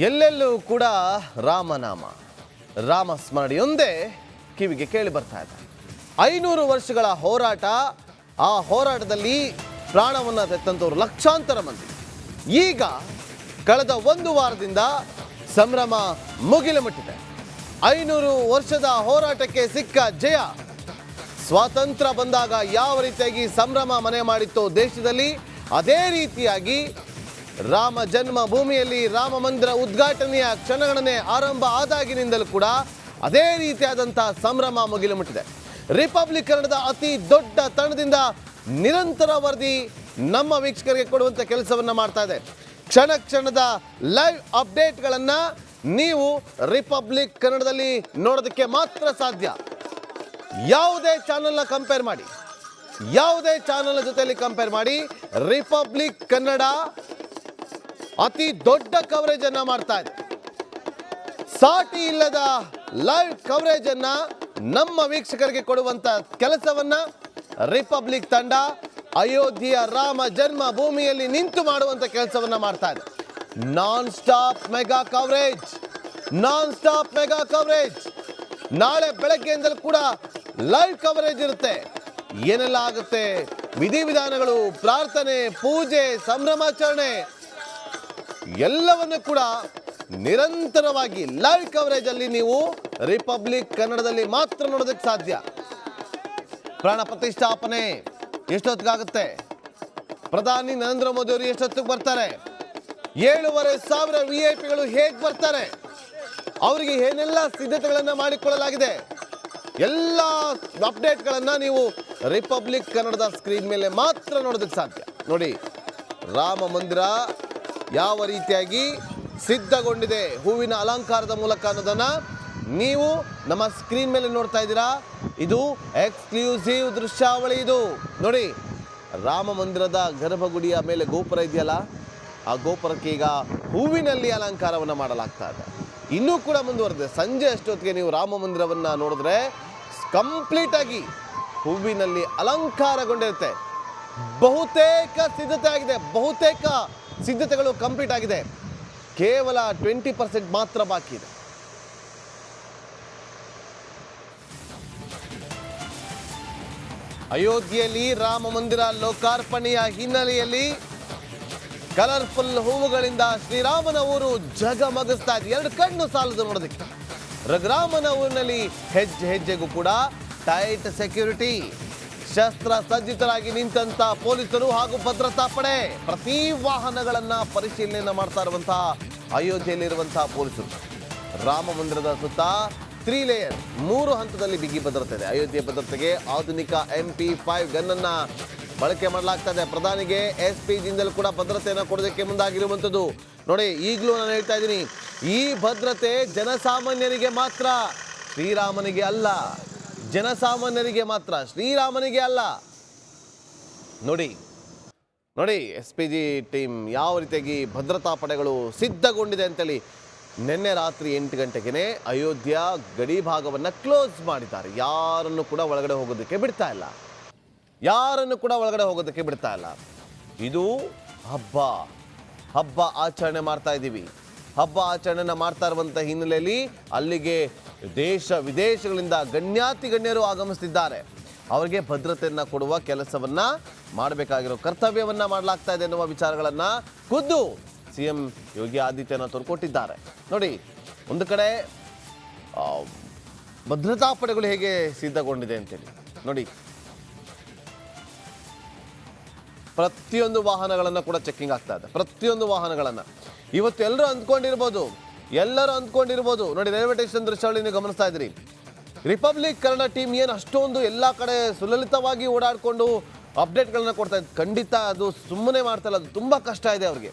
ಎಲ್ಲೆಲ್ಲೂ ಕೂಡ ರಾಮನಾಮ, ರಾಮಸ್ಮರಣೆಯೊಂದೇ ಕಿವಿಗೆ ಕೇಳಿ ಬರ್ತಾ ಇದೆ. 500 ವರ್ಷಗಳ ಹೋರಾಟ, ಆ ಹೋರಾಟದಲ್ಲಿ ಪ್ರಾಣವನ್ನು ತೆತ್ತಂತವರು ಲಕ್ಷಾಂತರ ಮಂದಿ. ಈಗ ಕಳೆದ ಒಂದು ವಾರದಿಂದ ಸಂಭ್ರಮ ಮುಗಿಲು ಮುಟ್ಟಿದೆ. 500 ವರ್ಷದ ಹೋರಾಟಕ್ಕೆ ಸಿಕ್ಕ ಜಯ. ಸ್ವಾತಂತ್ರ್ಯ ಬಂದಾಗ ಯಾವ ರೀತಿಯಾಗಿ ಸಂಭ್ರಮ ಮನೆ ಮಾಡಿತ್ತು ದೇಶದಲ್ಲಿ, ಅದೇ ರೀತಿಯಾಗಿ ರಾಮ ಜನ್ಮ ಭೂಮಿಯಲ್ಲಿ ರಾಮ ಮಂದಿರ ಉದ್ಘಾಟನೆಯ ಕ್ಷಣಗಣನೆ ಆರಂಭ ಆದಾಗಿನಿಂದಲೂ ಕೂಡ ಅದೇ ರೀತಿಯಾದಂತಹ ಸಂಭ್ರಮ ಮುಗಿಲು ಮುಟ್ಟಿದೆ. ರಿಪಬ್ಲಿಕ್ ಕನ್ನಡದ ಅತಿ ದೊಡ್ಡ ತಂಡದಿಂದ ನಿರಂತರ ವರದಿ ನಮ್ಮ ವೀಕ್ಷಕರಿಗೆ ಕೊಡುವಂಥ ಕೆಲಸವನ್ನು ಮಾಡ್ತಾ ಇದೆ. ಕ್ಷಣ ಕ್ಷಣದ ಲೈವ್ ಅಪ್ಡೇಟ್ಗಳನ್ನು ನೀವು ರಿಪಬ್ಲಿಕ್ ಕನ್ನಡದಲ್ಲಿ ನೋಡೋದಕ್ಕೆ ಮಾತ್ರ ಸಾಧ್ಯ. ಯಾವುದೇ ಚಾನೆಲ್ನ ಕಂಪೇರ್ ಮಾಡಿ, ಯಾವುದೇ ಚಾನೆಲ್ ಜೊತೆಯಲ್ಲಿ ಕಂಪೇರ್ ಮಾಡಿ, ರಿಪಬ್ಲಿಕ್ ಕನ್ನಡ ಅತಿ ದೊಡ್ಡ ಕವರೇಜ್ ಅನ್ನ ಮಾಡ್ತಾ ಇದೆ. ಸಾಟಿ ಇಲ್ಲದ ಲೈವ್ ಕವರೇಜ್ ಅನ್ನ ನಮ್ಮ ವೀಕ್ಷಕರಿಗೆ ಕೊಡುವಂತ ಕೆಲಸವನ್ನ ರಿಪಬ್ಲಿಕ್ ತಂಡ ಅಯೋಧ್ಯೆಯ ರಾಮ ಜನ್ಮ ಭೂಮಿಯಲ್ಲಿ ನಿಂತು ಮಾಡುವಂತ ಕೆಲಸವನ್ನ ಮಾಡ್ತಾ ಇದೆ. Non stop mega coverage, non stop mega coverage. ನಾಳೆ ಬೆಳಗ್ಗೆಯಿಂದಲೂ ಕೂಡ ಲೈವ್ ಕವರೇಜ್ ಇರುತ್ತೆ. ಏನೆಲ್ಲ ಆಗುತ್ತೆ, ವಿಧಿವಿಧಾನಗಳು, ಪ್ರಾರ್ಥನೆ, ಪೂಜೆ, ಸಂಭ್ರಮಾಚರಣೆ ಎಲ್ಲವನ್ನು ಕೂಡ ನಿರಂತರವಾಗಿ ಲೈವ್ ಕವರೇಜ್ ಅಲ್ಲಿ ನೀವು ರಿಪಬ್ಲಿಕ್ ಕನ್ನಡದಲ್ಲಿ ಮಾತ್ರ ನೋಡೋದಕ್ಕೆ ಸಾಧ್ಯ. ಪ್ರಾಣ ಪ್ರತಿಷ್ಠಾಪನೆ ಎಷ್ಟೊತ್ತಿಗಾಗುತ್ತೆ, ಪ್ರಧಾನಿ ನರೇಂದ್ರ ಮೋದಿ ಅವರು ಎಷ್ಟೊತ್ತಿಗೆ ಬರ್ತಾರೆ, 7,500 VIP ಹೇಗೆ ಬರ್ತಾರೆ, ಅವರಿಗೆ ಏನೆಲ್ಲ ಸಿದ್ಧತೆಗಳನ್ನು ಮಾಡಿಕೊಳ್ಳಲಾಗಿದೆ, ಎಲ್ಲ ಅಪ್ಡೇಟ್ಗಳನ್ನು ನೀವು ರಿಪಬ್ಲಿಕ್ ಕನ್ನಡದ ಸ್ಕ್ರೀನ್ ಮೇಲೆ ಮಾತ್ರ ನೋಡೋದಕ್ಕೆ ಸಾಧ್ಯ. ನೋಡಿ, ರಾಮ ಮಂದಿರ ಯಾವ ರೀತಿಯಾಗಿ ಸಿದ್ಧಗೊಂಡಿದೆ ಹೂವಿನ ಅಲಂಕಾರದ ಮೂಲಕ ಅನ್ನೋದನ್ನ ನೀವು ನಮ್ಮ ಸ್ಕ್ರೀನ್ ಮೇಲೆ ನೋಡ್ತಾ ಇದ್ದೀರಾ. ಇದು ಎಕ್ಸ್ಕ್ಲೂಸಿವ್ ದೃಶ್ಯಾವಳಿ. ಇದು ನೋಡಿ, ರಾಮ ಮಂದಿರದ ಗರ್ಭಗುಡಿಯ ಮೇಲೆ ಗೋಪುರ ಇದೆಯಲ್ಲ, ಆ ಗೋಪುರಕ್ಕೆ ಈಗ ಹೂವಿನಲ್ಲಿ ಅಲಂಕಾರವನ್ನು ಮಾಡಲಾಗ್ತಾ ಇದೆ. ಇನ್ನೂ ಕೂಡ ಮುಂದುವರೆದಿದೆ. ಸಂಜೆ ಅಷ್ಟೊತ್ತಿಗೆ ನೀವು ರಾಮ ಮಂದಿರವನ್ನು ನೋಡಿದ್ರೆ ಕಂಪ್ಲೀಟ್ ಆಗಿ ಹೂವಿನಲ್ಲಿ ಅಲಂಕಾರಗೊಂಡಿರುತ್ತೆ. ಬಹುತೇಕ ಸಿದ್ಧತೆ ಆಗಿದೆ, ಬಹುತೇಕ ಸಿದ್ಧತೆಗಳು ಕಂಪ್ಲೀಟ್ ಆಗಿದೆ. ಕೇವಲ 20% ಮಾತ್ರ ಬಾಕಿ ಇದೆ. ಅಯೋಧ್ಯೆಯಲ್ಲಿ ರಾಮ ಮಂದಿರ ಲೋಕಾರ್ಪಣೆಯ ಹಿನ್ನೆಲೆಯಲ್ಲಿ ಕಲರ್ಫುಲ್ ಹೂವುಗಳಿಂದ ಶ್ರೀರಾಮನ ಊರು ಜಗಮಗಿಸ್ತಾ ಇದೆ. 2 ಕಣ್ಣು ಸಾಲದು ನೋಡೋದಕ್ಕೆ. ರಾಮನ ಊರಿನಲ್ಲಿ ಹೆಜ್ಜೆ ಹೆಜ್ಜೆಗೂ ಕೂಡ ಟೈಟ್ ಸೆಕ್ಯೂರಿಟಿ, ಶಸ್ತ್ರ ಸಜ್ಜಿತರಾಗಿ ನಿಂತ ಪೊಲೀಸರು ಹಾಗೂ ಭದ್ರತಾ ಪಡೆ, ಪ್ರತಿ ವಾಹನಗಳನ್ನ ಪರಿಶೀಲನೆ ಮಾಡ್ತಾ ಇರುವಂತಹ ಅಯೋಧ್ಯೆಯಲ್ಲಿರುವಂತಹ ಪೊಲೀಸರು. ರಾಮ ಮಂದಿರದ ಸುತ್ತ 3 ಲೇಯರ್ 3 ಹಂತದಲ್ಲಿ ಬಿಗಿ ಭದ್ರತೆ ಇದೆ. ಅಯೋಧ್ಯೆ ಭದ್ರತೆಗೆ ಆಧುನಿಕ MP5 ಗನ್ ಅನ್ನ ಬಳಕೆ ಮಾಡಲಾಗ್ತಾ ಇದೆ. ಪ್ರಧಾನಿಗೆ SPGಯಿಂದಲೂ ಕೂಡ ಭದ್ರತೆಯನ್ನು ಕೊಡೋದಕ್ಕೆ ಮುಂದಾಗಿರುವಂಥದ್ದು. ನೋಡಿ, ಈಗಲೂ ನಾನು ಹೇಳ್ತಾ ಇದ್ದೀನಿ, ಈ ಭದ್ರತೆ ಜನಸಾಮಾನ್ಯರಿಗೆ ಮಾತ್ರ, ಶ್ರೀರಾಮನಿಗೆ ಅಲ್ಲ. ಜನಸಾಮಾನ್ಯರಿಗೆ ಮಾತ್ರ, ಶ್ರೀರಾಮನಿಗೆ ಅಲ್ಲ. ನೋಡಿ ನೋಡಿ, SPG ಟೀಮ್ ಯಾವ ರೀತಿಯಾಗಿ ಭದ್ರತಾ ಪಡೆಗಳು ಸಿದ್ಧಗೊಂಡಿದೆ ಅಂತೇಳಿ. ನಿನ್ನೆ ರಾತ್ರಿ 8 ಗಂಟೆಗೆ ಅಯೋಧ್ಯ ಗಡಿ ಭಾಗವನ್ನು ಕ್ಲೋಸ್ ಮಾಡಿದ್ದಾರೆ. ಯಾರನ್ನು ಕೂಡ ಒಳಗಡೆ ಹೋಗೋದಕ್ಕೆ ಬಿಡ್ತಾ ಇಲ್ಲ, ಯಾರನ್ನು ಕೂಡ ಒಳಗಡೆ ಹೋಗೋದಕ್ಕೆ ಬಿಡ್ತಾ ಇಲ್ಲ. ಇದು ಹಬ್ಬ ಆಚರಣೆ ಮಾಡ್ತಾ ಇದ್ದೀವಿ. ಹಬ್ಬ ಆಚರಣೆನ ಮಾಡ್ತಾ ಇರುವಂಥ ಹಿನ್ನೆಲೆಯಲ್ಲಿ ಅಲ್ಲಿಗೆ ದೇಶ ವಿದೇಶಗಳಿಂದ ಗಣ್ಯರು ಆಗಮಿಸುತ್ತಿದ್ದಾರೆ. ಅವರಿಗೆ ಭದ್ರತೆಯನ್ನು ಕೊಡುವ ಕೆಲಸವನ್ನ ಮಾಡಬೇಕಾಗಿರೋ ಕರ್ತವ್ಯವನ್ನ ಮಾಡಲಾಗ್ತಾ ಇದೆ ಎನ್ನುವ ವಿಚಾರಗಳನ್ನ ಖುದ್ದು CM ಯೋಗಿ ಆದಿತ್ಯನಾಥ್ ಅವರು ಕೊಟ್ಟಿದ್ದಾರೆ. ನೋಡಿ, ಒಂದು ಕಡೆ ಭದ್ರತಾ ಪಡೆಗಳು ಹೇಗೆ ಸಿದ್ಧಗೊಂಡಿದೆ ಅಂತೇಳಿ ನೋಡಿ. ಪ್ರತಿಯೊಂದು ವಾಹನಗಳನ್ನು ಕೂಡ ಚೆಕಿಂಗ್ ಆಗ್ತಾ ಇದೆ, ಪ್ರತಿಯೊಂದು ವಾಹನಗಳನ್ನು. ಇವತ್ತು ಎಲ್ಲರೂ ಅಂದ್ಕೊಂಡಿರ್ಬೋದು ನೋಡಿ, ರೈಲ್ವೆ ಸ್ಟೇಷನ್ ದೃಶ್ಯಾವಳಿ ನೀವು ಗಮನಿಸ್ತಾ ಇದ್ದೀರಿ. ರಿಪಬ್ಲಿಕ್ ಕನ್ನಡ ಟೀಮ್ ಏನು ಅಷ್ಟೊಂದು ಎಲ್ಲ ಕಡೆ ಸುಲಲಿತವಾಗಿ ಓಡಾಡಿಕೊಂಡು ಅಪ್ಡೇಟ್ಗಳನ್ನ ಕೊಡ್ತಾ ಇದ್ದು, ಖಂಡಿತ ಅದು ಸುಮ್ಮನೆ ಮಾಡ್ತಾ ಇಲ್ಲ. ಅದು ತುಂಬ ಕಷ್ಟ ಇದೆ ಅವ್ರಿಗೆ,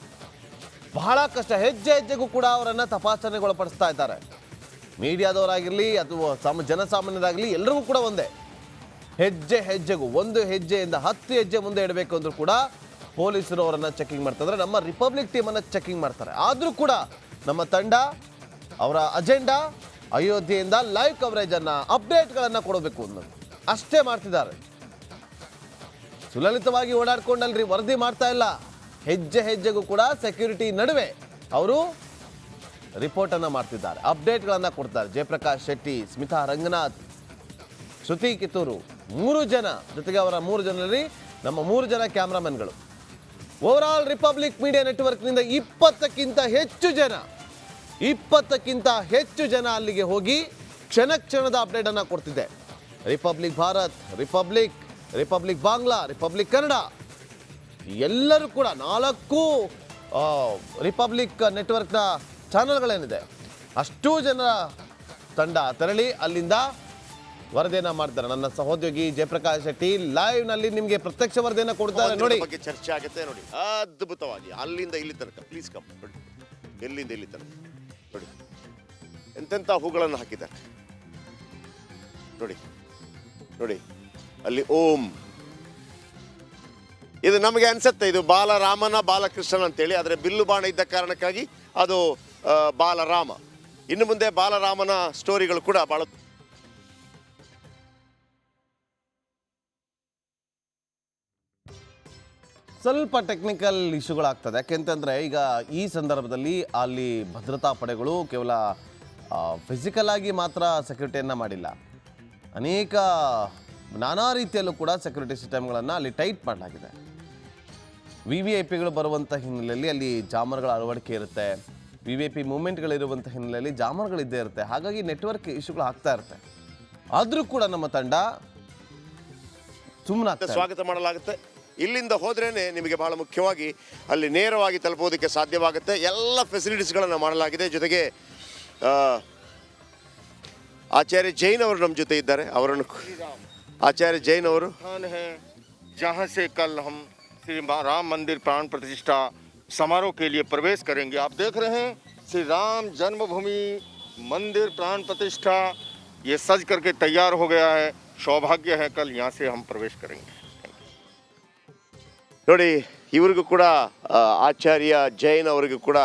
ಬಹಳ ಕಷ್ಟ. ಹೆಜ್ಜೆ ಹೆಜ್ಜೆಗೂ ಕೂಡ ಅವರನ್ನು ತಪಾಸಣೆಗೊಳಪಡಿಸ್ತಾ ಇದ್ದಾರೆ. ಮೀಡಿಯಾದವರಾಗಿರಲಿ ಅಥವಾ ಜನಸಾಮಾನ್ಯರಾಗಲಿ ಎಲ್ಲರಿಗೂ ಕೂಡ ಒಂದೇ. ಹೆಜ್ಜೆ ಹೆಜ್ಜೆಗೂ, ಒಂದು ಹೆಜ್ಜೆಯಿಂದ 10 ಹೆಜ್ಜೆ ಮುಂದೆ ಇಡಬೇಕು ಅಂದ್ರೂ ಕೂಡ ಪೊಲೀಸರು ಅವರನ್ನು ಚೆಕಿಂಗ್ ಮಾಡ್ತಾರೆ. ನಮ್ಮ ರಿಪಬ್ಲಿಕ್ ಟೀಮನ್ನು ಚೆಕಿಂಗ್ ಮಾಡ್ತಾರೆ. ಆದರೂ ಕೂಡ ನಮ್ಮ ತಂಡ, ಅವರ ಅಜೆಂಡಾ ಅಯೋಧ್ಯೆಯಿಂದ ಲೈವ್ ಕವರೇಜನ್ನು, ಅಪ್ಡೇಟ್ಗಳನ್ನು ಕೊಡಬೇಕು ಅನ್ನೋದು ಅಷ್ಟೇ ಮಾಡ್ತಿದ್ದಾರೆ. ಸುಲಲಿತವಾಗಿ ಓಡಾಡ್ಕೊಂಡಲ್ರಿ ವರದಿ ಮಾಡ್ತಾ ಇಲ್ಲ. ಹೆಜ್ಜೆ ಹೆಜ್ಜೆಗೂ ಕೂಡ ಸೆಕ್ಯೂರಿಟಿ ನಡುವೆ ಅವರು ರಿಪೋರ್ಟನ್ನು ಮಾಡ್ತಿದ್ದಾರೆ, ಅಪ್ಡೇಟ್ಗಳನ್ನು ಕೊಡ್ತಾರೆ. ಜಯಪ್ರಕಾಶ್ ಶೆಟ್ಟಿ, ಸ್ಮಿತಾ ರಂಗನಾಥ್, ಶ್ರುತಿ ಕಿತ್ತೂರು, 3 ಜನ ಜೊತೆಗೆ ಅವರ 3 ಜನರಲ್ಲಿ ನಮ್ಮ 3 ಜನ ಕ್ಯಾಮ್ರಾಮನ್ಗಳು. ಓವರಾಲ್ ರಿಪಬ್ಲಿಕ್ ಮೀಡಿಯಾ ನೆಟ್ವರ್ಕ್ನಿಂದ 20ಕ್ಕಿಂತ ಹೆಚ್ಚು ಜನ ಅಲ್ಲಿಗೆ ಹೋಗಿ ಕ್ಷಣದ ಅಪ್ಡೇಟನ್ನು ಕೊಡ್ತಿದ್ದೆ. Republic Bharat, republic Bangla, republic Kannada ಎಲ್ಲರೂ ಕೂಡ 4 ರಿಪಬ್ಲಿಕ್ ನೆಟ್ವರ್ಕ್ನ ಚಾನಲ್ಗಳೇನಿದೆ ಅಷ್ಟೂ ಜನರ ತಂಡ ತೆರಳಿ ಅಲ್ಲಿಂದ ವರದಿಯನ್ನ ಮಾಡ್ತಾರೆ. ನನ್ನ ಸಹೋದ್ಯೋಗಿ ಜಯಪ್ರಕಾಶ್ ಶೆಟ್ಟಿ ಲೈವ್ ನಲ್ಲಿ ನಿಮಗೆ ಪ್ರತ್ಯಕ್ಷ ವರದಿಯನ್ನ ಕೊಡ್ತಾರೆ. ನೋಡಿ, ಬಗ್ಗೆ ಚರ್ಚೆ ಆಗುತ್ತೆ ನೋಡಿ, ಅದ್ಭುತವಾಗಿ ಅಲ್ಲಿಂದ ಇಲ್ಲಿ ತನಕ. ಪ್ಲೀಸ್ ಕಮ್ ನೋಡಿ, ಎಲ್ಲಿಂದ ಇಲ್ಲಿ ತನಕ ನೋಡಿ, ಎಂತೆಂಥ ಹೂಗಳನ್ನು ಹಾಕಿದ್ದಾರೆ ನೋಡಿ. ನೋಡಿ ಅಲ್ಲಿ ಓಂ, ಇದು ನಮಗೆ ಅನ್ಸುತ್ತೆ ಇದು ಬಾಲರಾಮನ ಬಾಲಕೃಷ್ಣನ್ ಅಂತೇಳಿ, ಆದರೆ ಬಿಲ್ಲು ಬಾಣ ಇದ್ದ ಕಾರಣಕ್ಕಾಗಿ ಅದು ಬಾಲರಾಮ. ಇನ್ನು ಮುಂದೆ ಬಾಲರಾಮನ ಸ್ಟೋರಿಗಳು ಕೂಡ ಬಹಳ ಸ್ವಲ್ಪ ಟೆಕ್ನಿಕಲ್ ಇಶ್ಯೂಗಳಾಗ್ತದೆ. ಯಾಕೆಂತಂದರೆ ಈಗ ಈ ಸಂದರ್ಭದಲ್ಲಿ ಅಲ್ಲಿ ಭದ್ರತಾ ಪಡೆಗಳು ಕೇವಲ ಫಿಸಿಕಲ್ ಆಗಿ ಮಾತ್ರ ಸೆಕ್ಯೂರಿಟಿಯನ್ನು ಮಾಡಿಲ್ಲ, ಅನೇಕ ನಾನಾ ರೀತಿಯಲ್ಲೂ ಕೂಡ ಸೆಕ್ಯೂರಿಟಿ ಸಿಸ್ಟಮ್ಗಳನ್ನು ಅಲ್ಲಿ ಟೈಟ್ ಮಾಡಲಾಗಿದೆ. VVIPಗಳು ಬರುವಂಥ ಹಿನ್ನೆಲೆಯಲ್ಲಿ ಅಲ್ಲಿ ಜಾಮರ್ಗಳ ಅಳವಡಿಕೆ ಇರುತ್ತೆ, VVIP ಮೂವ್ಮೆಂಟ್ಗಳಿರುವಂಥ ಹಿನ್ನೆಲೆಯಲ್ಲಿ ಜಾಮರ್ಗಳಿದ್ದೇ ಇರುತ್ತೆ. ಹಾಗಾಗಿ ನೆಟ್ವರ್ಕ್ ಇಶ್ಯೂಗಳು ಆಗ್ತಾ ಇರುತ್ತೆ. ಆದರೂ ಕೂಡ ನಮ್ಮ ತಂಡ ಸುಮ್ಮನೆ ಸ್ವಾಗತ ಮಾಡಲಾಗುತ್ತೆ. ಇಲ್ಲಿಂದ ಹೋದ್ರೇನೆ ನಿಮಗೆ ಬಹಳ ಮುಖ್ಯವಾಗಿ ಅಲ್ಲಿ ನೇರವಾಗಿ ತಲುಪೋದಕ್ಕೆ ಸಾಧ್ಯವಾಗುತ್ತೆ. ಎಲ್ಲ ಫೆಸಿಲಿಟೀಸ್ಗಳನ್ನು ಮಾಡಲಾಗಿದೆ. ಜೊತೆಗೆ ಆಚಾರ್ಯ ಜೈನ್ ಅವರು ನಮ್ಮ ಜೊತೆ ಇದ್ದಾರೆ. ಅವರನ್ನು ಆಚಾರ್ಯ ಜೈನ್ ಅವರು जहाँ से कल हम श्री राम मंदिर प्राण प्रतिष्ठा समारोह के लिए प्रवेश करेंगे. आप देख रहे हैं श्री राम जन्मभूमि मंदिर प्राण प्रतिष्ठा ये सज करके तैयार हो गया है. सौभाग्य है कल यहाँ से हम प्रवेश करेंगे. ನೋಡಿ, ಇವರಿಗೂ ಕೂಡ ಆಚಾರ್ಯ ಜೈನ್ ಅವರಿಗೂ ಕೂಡ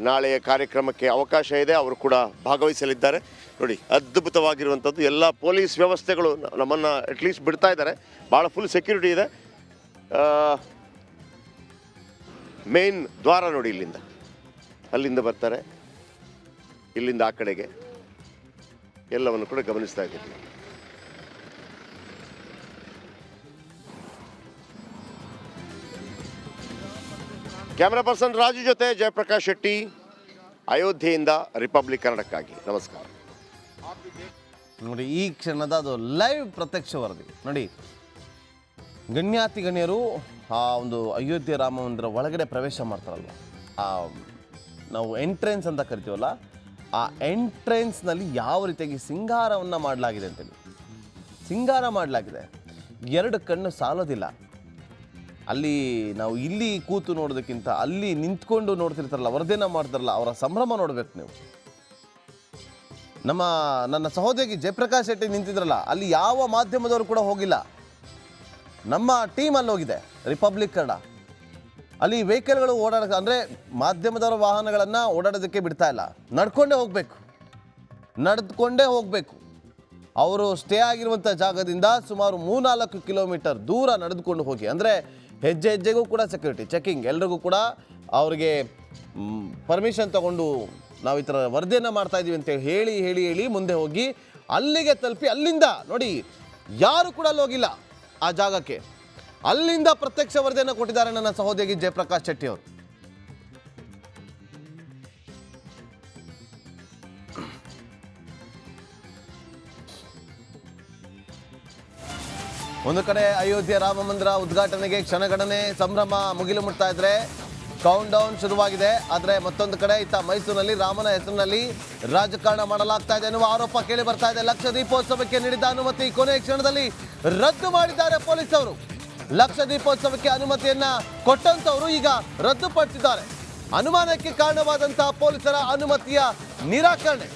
ನಾಳೆಯ ಕಾರ್ಯಕ್ರಮಕ್ಕೆ ಅವಕಾಶ ಇದೆ. ಅವರು ಕೂಡ ಭಾಗವಹಿಸಲಿದ್ದಾರೆ. ನೋಡಿ, ಅದ್ಭುತವಾಗಿರುವಂಥದ್ದು ಎಲ್ಲ ಪೊಲೀಸ್ ವ್ಯವಸ್ಥೆಗಳು ನಮ್ಮನ್ನು ಅಟ್ಲೀಸ್ಟ್ ಬಿಡ್ತಾ ಇದ್ದಾರೆ. ಭಾಳ ಫುಲ್ ಸೆಕ್ಯೂರಿಟಿ ಇದೆ. ಮೇನ್ ದ್ವಾರ ನೋಡಿ, ಅಲ್ಲಿಂದ ಬರ್ತಾರೆ, ಇಲ್ಲಿಂದ ಆ ಕಡೆಗೆ ಎಲ್ಲವನ್ನು ಕೂಡ ಗಮನಿಸ್ತಾ ಇದ್ದೀವಿ. ಕ್ಯಾಮ್ರಾ ಪರ್ಸನ್ ರಾಜು ಜೊತೆ ಜಯಪ್ರಕಾಶ್ ಶೆಟ್ಟಿ, ಅಯೋಧ್ಯೆಯಿಂದ ರಿಪಬ್ಲಿಕ್ ಕನ್ನಡಕ್ಕಾಗಿ. ನಮಸ್ಕಾರ. ನೋಡಿ, ಈ ಕ್ಷಣದ ಅದು ಲೈವ್ ಪ್ರತ್ಯಕ್ಷ ವರದಿ ನೋಡಿ. ಗಣ್ಯಾತಿ ಗಣ್ಯರು ಆ ಒಂದು ಅಯೋಧ್ಯೆ ರಾಮ ಮಂದಿರ ಒಳಗಡೆ ಪ್ರವೇಶ ಮಾಡ್ತಾರಲ್ವ, ನಾವು ಎಂಟ್ರೆನ್ಸ್ ಅಂತ ಕರಿತೀವಲ್ಲ, ಆ ಎಂಟ್ರೆನ್ಸ್ನಲ್ಲಿ ಯಾವ ರೀತಿಯಾಗಿ ಸಿಂಗಾರವನ್ನು ಮಾಡಲಾಗಿದೆ ಅಂತೇಳಿ. ಸಿಂಗಾರ ಮಾಡಲಾಗಿದೆ, 2 ಕಣ್ಣು ಸಾಲೋದಿಲ್ಲ. ಅಲ್ಲಿ ನಾವು ಇಲ್ಲಿ ಕೂತು ನೋಡೋದಕ್ಕಿಂತ ಅಲ್ಲಿ ನಿಂತ್ಕೊಂಡು ನೋಡ್ತಿರ್ತಾರಲ್ಲ, ವರದಿಯನ್ನು ಮಾಡ್ತಾರಲ್ಲ, ಅವರ ಸಂಭ್ರಮ ನೋಡ್ಬೇಕು ನೀವು. ನನ್ನ ಸಹೋದರಿ ಜಯಪ್ರಕಾಶ್ ಶೆಟ್ಟಿ ನಿಂತಿದ್ರಲ್ಲ, ಅಲ್ಲಿ ಯಾವ ಮಾಧ್ಯಮದವರು ಕೂಡ ಹೋಗಿಲ್ಲ. ನಮ್ಮ ಟೀಮ್ ಅಲ್ಲಿ ಹೋಗಿದೆ, ರಿಪಬ್ಲಿಕ್ ಕನ್ನಡ. ಅಲ್ಲಿ ವೆಹಿಕಲ್ಗಳು ಅಂದರೆ ಮಾಧ್ಯಮದವರ ವಾಹನಗಳನ್ನು ಓಡಾಡೋದಕ್ಕೆ ಬಿಡ್ತಾ ಇಲ್ಲ, ನಡೆದುಕೊಂಡೇ ಹೋಗಬೇಕು. ಅವರು ಸ್ಟೇ ಆಗಿರುವಂಥ ಜಾಗದಿಂದ ಸುಮಾರು 3-4 ಕಿಲೋಮೀಟರ್ ದೂರ ನಡೆದುಕೊಂಡು ಹೋಗಿ, ಅಂದರೆ ಹೆಜ್ಜೆ ಹೆಜ್ಜೆಗೂ ಕೂಡ ಸೆಕ್ಯೂರಿಟಿ ಚೆಕಿಂಗ್, ಎಲ್ರಿಗೂ ಕೂಡ ಅವರಿಗೆ ಪರ್ಮಿಷನ್ ತಗೊಂಡು ನಾವು ಈ ಥರ ವರದಿಯನ್ನು ಮಾಡ್ತಾ ಇದ್ದೀವಿ ಅಂತ ಹೇಳಿ ಮುಂದೆ ಹೋಗಿ ಅಲ್ಲಿಗೆ ತಲುಪಿ, ಅಲ್ಲಿಂದ ನೋಡಿ ಯಾರು ಕೂಡ ಅಲ್ಲಿ ಹೋಗಿಲ್ಲ ಆ ಜಾಗಕ್ಕೆ, ಅಲ್ಲಿಂದ ಪ್ರತ್ಯಕ್ಷ ವರದಿಯನ್ನು ಕೊಟ್ಟಿದ್ದಾರೆ ನನ್ನ ಸಹೋದರಿ ಜಯಪ್ರಕಾಶ್ ಶೆಟ್ಟಿ ಅವರು. ಒಂದು ಕಡೆ ಅಯೋಧ್ಯೆ ರಾಮ ಮಂದಿರ ಉದ್ಘಾಟನೆಗೆ ಕ್ಷಣಗಣನೆ ಸಂಭ್ರಮ ಮುಗಿಲು ಮುಟ್ತಾ ಇದ್ರೆ, ಕೌಂಟ್ ಡೌನ್ ಶುರುವಾಗಿದೆ. ಆದರೆ ಮತ್ತೊಂದು ಕಡೆ ಇತ್ತ ಮೈಸೂರಿನಲ್ಲಿ ರಾಮನ ಹೆಸರಿನಲ್ಲಿ ರಾಜಕಾರಣ ಮಾಡಲಾಗ್ತಾ ಇದೆ ಎನ್ನುವ ಆರೋಪ ಕೇಳಿ ಬರ್ತಾ ಇದೆ. ಲಕ್ಷ ದೀಪೋತ್ಸವಕ್ಕೆ ನೀಡಿದ್ದ ಅನುಮತಿ ಕೊನೆಯ ಕ್ಷಣದಲ್ಲಿ ರದ್ದು ಮಾಡಿದ್ದಾರೆ ಪೊಲೀಸರು. ಲಕ್ಷ ದೀಪೋತ್ಸವಕ್ಕೆ ಅನುಮತಿಯನ್ನ ಕೊಟ್ಟಂತವರು ಈಗ ರದ್ದುಪಡಿಸಿದ್ದಾರೆ. ಅನುಮಾನಕ್ಕೆ ಕಾರಣವಾದಂತಹ ಪೊಲೀಸರ ಅನುಮತಿಯ ನಿರಾಕರಣೆ.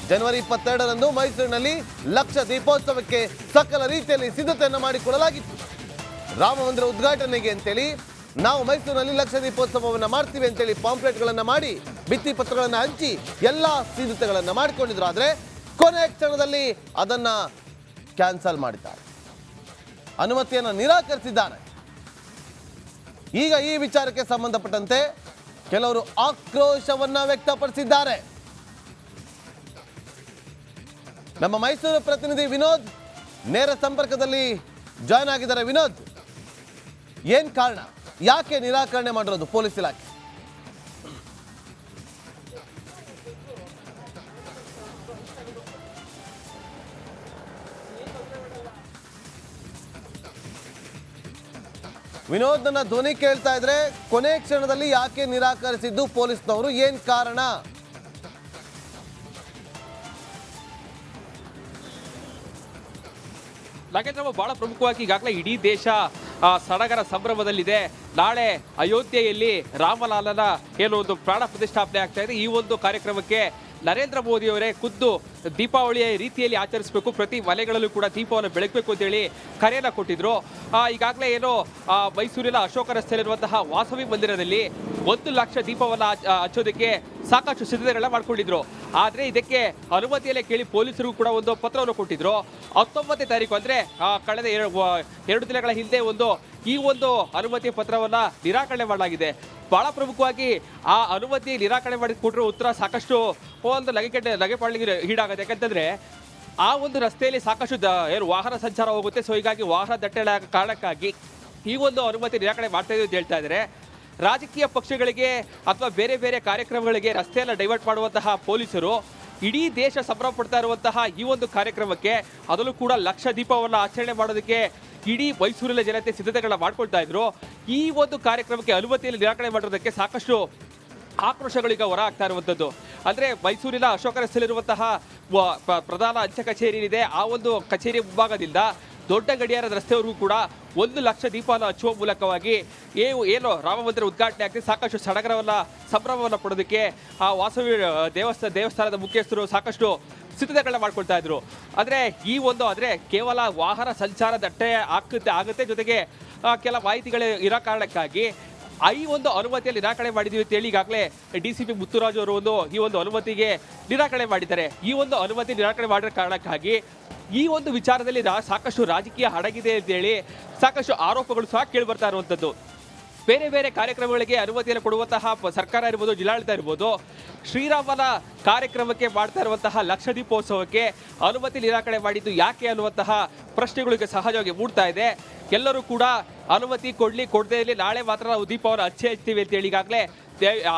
ಜನವರಿ 22ರಂದು ಮೈಸೂರಿನಲ್ಲಿ ಲಕ್ಷ ದೀಪೋತ್ಸವಕ್ಕೆ ಸಕಲ ರೀತಿಯಲ್ಲಿ ಸಿದ್ಧತೆಯನ್ನು ಮಾಡಿಕೊಳ್ಳಲಾಗಿತ್ತು. ರಾಮ ಮಂದಿರ ಉದ್ಘಾಟನೆಗೆ ಅಂತೇಳಿ ನಾವು ಮೈಸೂರಿನಲ್ಲಿ ಲಕ್ಷ ದೀಪೋತ್ಸವವನ್ನು ಮಾಡ್ತೀವಿ ಅಂತೇಳಿ ಪಾಂಪ್ಲೆಟ್ಗಳನ್ನು ಮಾಡಿ, ಭಿತ್ತಿ ಪತ್ರಗಳನ್ನು ಹಂಚಿ ಎಲ್ಲ ಸಿದ್ಧತೆಗಳನ್ನು ಮಾಡಿಕೊಂಡಿದ್ರು. ಆದರೆ ಕೊನೆಯ ಕ್ಷಣದಲ್ಲಿ ಅದನ್ನು ಕ್ಯಾನ್ಸಲ್ ಮಾಡಿದ್ದಾರೆ, ಅನುಮತಿಯನ್ನು ನಿರಾಕರಿಸಿದ್ದಾರೆ. ಈಗ ಈ ವಿಚಾರಕ್ಕೆ ಸಂಬಂಧಪಟ್ಟಂತೆ ಕೆಲವರು ಆಕ್ರೋಶವನ್ನ ವ್ಯಕ್ತಪಡಿಸಿದ್ದಾರೆ. ನಮ್ಮ ಮೈಸೂರು ಪ್ರತಿನಿಧಿ ವಿನೋದ್ ನೇರ ಸಂಪರ್ಕದಲ್ಲಿ ಜಾಯ್ನ್ ಆಗಿದ್ದಾರೆ. ವಿನೋದ್, ಏನ್ ಕಾರಣ, ಯಾಕೆ ನಿರಾಕರಣೆ ಮಾಡಿರೋದು ಪೊಲೀಸ್ ಇಲಾಖೆ? ವಿನೋದ್, ನನ್ನ ಧ್ವನಿ ಕೇಳ್ತಾ ಇದ್ರೆ ಕೊನೆ ಕ್ಷಣದಲ್ಲಿ ಯಾಕೆ ನಿರಾಕರಿಸಿದ್ದು ಪೊಲೀಸ್ನವರು, ಏನ್ ಕಾರಣ? ನಾಗೇಂದ್ರ, ಬಹಳ ಪ್ರಮುಖವಾಗಿ ಈಗಾಗಲೇ ಇಡೀ ದೇಶ ಸಡಗರ ಸಂಭ್ರಮದಲ್ಲಿದೆ. ನಾಳೆ ಅಯೋಧ್ಯೆಯಲ್ಲಿ ರಾಮಲಾಲನ ಏನು ಒಂದು ಪ್ರಾಣ ಪ್ರತಿಷ್ಠಾಪನೆ ಆಗ್ತಾ ಇದೆ. ಈ ಒಂದು ಕಾರ್ಯಕ್ರಮಕ್ಕೆ ನರೇಂದ್ರ ಮೋದಿ ಅವರೇ ಖುದ್ದು ದೀಪಾವಳಿಯ ರೀತಿಯಲ್ಲಿ ಆಚರಿಸಬೇಕು, ಪ್ರತಿ ಮನೆಗಳಲ್ಲೂ ಕೂಡ ದೀಪವನ್ನು ಬೆಳಗಬೇಕು ಅಂತೇಳಿ ಕರೆಯನ್ನು ಕೊಟ್ಟಿದ್ರು. ಈಗಾಗಲೇ ಏನು ಮೈಸೂರಿನ ಅಶೋಕ ರಸ್ತೆಯಲ್ಲಿರುವಂತಹ ವಾಸವಿ ಮಂದಿರದಲ್ಲಿ 1 ಲಕ್ಷ ದೀಪವನ್ನು ಹಚ್ಚೋದಕ್ಕೆ ಸಾಕಷ್ಟು ಸಿದ್ಧತೆಗಳನ್ನ ಮಾಡ್ಕೊಂಡಿದ್ರು. ಆದರೆ ಇದಕ್ಕೆ ಅನುಮತಿಯಲ್ಲೇ ಕೇಳಿ ಪೊಲೀಸರು ಕೂಡ ಒಂದು ಪತ್ರವನ್ನು ಕೊಟ್ಟಿದ್ರು. 19ನೇ ತಾರೀಕು ಅಂದರೆ ಕಳೆದ 2 ದಿನಗಳ ಹಿಂದೆ ಈ ಒಂದು ಅನುಮತಿ ಪತ್ರವನ್ನ ನಿರಾಕರಣೆ ಮಾಡಲಾಗಿದೆ. ಬಹಳ ಪ್ರಮುಖವಾಗಿ ಆ ಅನುಮತಿ ನಿರಾಕರಣೆ ಮಾಡಿ ಕೊಟ್ಟಿರೋ ಉತ್ತರ ಸಾಕಷ್ಟು ಒಂದು ಲಗೆಪಾಳಿಗೆ ಈಡಾಗುತ್ತೆ. ಯಾಕಂತಂದ್ರೆ ಆ ಒಂದು ರಸ್ತೆಯಲ್ಲಿ ಸಾಕಷ್ಟು ಏನು ವಾಹನ ಸಂಚಾರ ಹೋಗುತ್ತೆ. ಸೊ ಹೀಗಾಗಿ ವಾಹನ ದಟ್ಟಣೆ ಆಗೋ ಕಾರಣಕ್ಕಾಗಿ ಈ ಒಂದು ಅನುಮತಿ ನಿರಾಕರಣೆ ಮಾಡ್ತಾ ಇದೆ ಅಂತ ಹೇಳ್ತಾ ಇದ್ದಾರೆ. ರಾಜಕೀಯ ಪಕ್ಷಗಳಿಗೆ ಅಥವಾ ಬೇರೆ ಬೇರೆ ಕಾರ್ಯಕ್ರಮಗಳಿಗೆ ರಸ್ತೆಯನ್ನು ಡೈವರ್ಟ್ ಮಾಡುವಂತಹ ಪೊಲೀಸರು ಇಡೀ ದೇಶ ಸಂಭ್ರಮ ಪಡ್ತಾ ಇರುವಂತಹ ಈ ಒಂದು ಕಾರ್ಯಕ್ರಮಕ್ಕೆ, ಅದರಲ್ಲೂ ಕೂಡ ಲಕ್ಷ ದೀಪವನ್ನು ಆಚರಣೆ ಮಾಡೋದಕ್ಕೆ ಇಡೀ ಮೈಸೂರಿನ ಜನತೆ ಸಿದ್ಧತೆಗಳನ್ನ ಮಾಡ್ಕೊಳ್ತಾ ಇದ್ರು. ಈ ಒಂದು ಕಾರ್ಯಕ್ರಮಕ್ಕೆ ಅನುಮತಿಯಲ್ಲಿ ನಿರಾಕರಣೆ ಮಾಡೋದಕ್ಕೆ ಸಾಕಷ್ಟು ಆಕ್ರೋಶಗಳೀಗ ಹೊರ ಆಗ್ತಾ ಇರುವಂಥದ್ದು. ಅಂದರೆ ಮೈಸೂರಿನ ಅಶೋಕ ರಸ್ತೆಯಲ್ಲಿರುವಂತಹ ಪ್ರಧಾನ ಅಂಚೆ ಕಚೇರಿ ಇದೆ. ಆ ಒಂದು ಕಚೇರಿ ಮುಂಭಾಗದಿಂದ ದೊಡ್ಡ ಗಡಿಯಾರದ ರಸ್ತೆವರೆಗೂ ಕೂಡ 1 ಲಕ್ಷ ದೀಪವನ್ನು ಹಚ್ಚುವ ಮೂಲಕವಾಗಿ ಏನು ರಾಮ ಮಂದಿರ ಉದ್ಘಾಟನೆ ಆಗ್ತದೆ, ಸಾಕಷ್ಟು ಸಡಗರವನ್ನ ಸಂಭ್ರಮವನ್ನು ಪಡೋದಕ್ಕೆ ಆ ವಾಸವಿ ದೇವಸ್ಥಾನದ ಮುಖ್ಯಸ್ಥರು ಸಾಕಷ್ಟು ಸಿದ್ಧತೆಗಳನ್ನ ಮಾಡ್ಕೊಳ್ತಾ ಇದ್ರು. ಆದರೆ ಆದರೆ ಕೇವಲ ವಾಹನ ಸಂಚಾರ ದಟ್ಟಣೆ ಆಗುತ್ತೆ, ಜೊತೆಗೆ ಕೆಲ ಮಾಹಿತಿಗಳು ಇರೋ ಕಾರಣಕ್ಕಾಗಿ ಈ ಒಂದು ಅನುಮತಿಯಲ್ಲಿ ನಿರಾಕರಣೆ ಮಾಡಿದ್ದೀವಿ ಅಂತೇಳಿ ಈಗಾಗಲೇ DCP ಮುತ್ತುರಾಜು ಅವರು ಈ ಒಂದು ಅನುಮತಿಗೆ ನಿರಾಕರಣೆ ಮಾಡಿದ್ದಾರೆ. ಈ ಒಂದು ಅನುಮತಿ ನಿರಾಕರಣೆ ಮಾಡಿರೋ ಕಾರಣಕ್ಕಾಗಿ ಈ ಒಂದು ವಿಚಾರದಲ್ಲಿ ಸಾಕಷ್ಟು ರಾಜಕೀಯ ಅಡಗಿದೆ ಅಂತೇಳಿ ಸಾಕಷ್ಟು ಆರೋಪಗಳು ಸಹ ಕೇಳಿ ಬರ್ತಾ ಇರುವಂಥದ್ದು. ಬೇರೆ ಬೇರೆ ಕಾರ್ಯಕ್ರಮಗಳಿಗೆ ಅನುಮತಿಯನ್ನು ಕೊಡುವಂತಹ ಸರ್ಕಾರ ಇರ್ಬೋದು, ಜಿಲ್ಲಾಡಳಿತ ಇರ್ಬೋದು, ಶ್ರೀರಾಮನ ಕಾರ್ಯಕ್ರಮಕ್ಕೆ ಮಾಡ್ತಾ ಇರುವಂತಹ ಲಕ್ಷ ದೀಪೋತ್ಸವಕ್ಕೆ ಅನುಮತಿ ನಿರಾಕರಣೆ ಮಾಡಿದ್ದು ಯಾಕೆ ಅನ್ನುವಂತಹ ಪ್ರಶ್ನೆಗಳಿಗೆ ಸಹಜವಾಗಿ ಮೂಡ್ತಾ ಇದೆ. ಎಲ್ಲರೂ ಕೂಡ ಅನುಮತಿ ಕೊಡದೇ ಇರಲಿ, ನಾಳೆ ಮಾತ್ರ ನಾವು ದೀಪವನ್ನು ಹಚ್ತೀವಿ ಅಂತೇಳಿ ಈಗಾಗಲೇ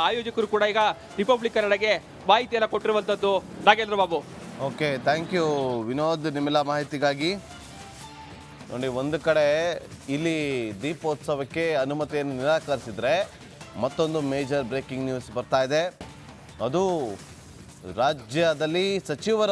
ಆಯೋಜಕರು ಕೂಡ ಈಗ ರಿಪಬ್ಲಿಕ್ ಕನ್ನಡಗೆ ಮಾಹಿತಿಯನ್ನು ಕೊಟ್ಟಿರುವಂಥದ್ದು. Nagendra Babu. Okay, thank you Vinod ನಿಮ್ಮೆಲ್ಲ ಮಾಹಿತಿಗಾಗಿ. ನೋಡಿ, ಒಂದು ಕಡೆ ಇಲ್ಲಿ ದೀಪೋತ್ಸವಕ್ಕೆ ಅನುಮತಿಯನ್ನು ನಿರಾಕರಿಸಿದ್ರೆ ಮತ್ತೊಂದು ಮೇಜರ್ ಬ್ರೇಕಿಂಗ್ ನ್ಯೂಸ್ ಬರ್ತಾ ಇದೆ. ಅದು ರಾಜ್ಯದಲ್ಲಿ ಸಚಿವರ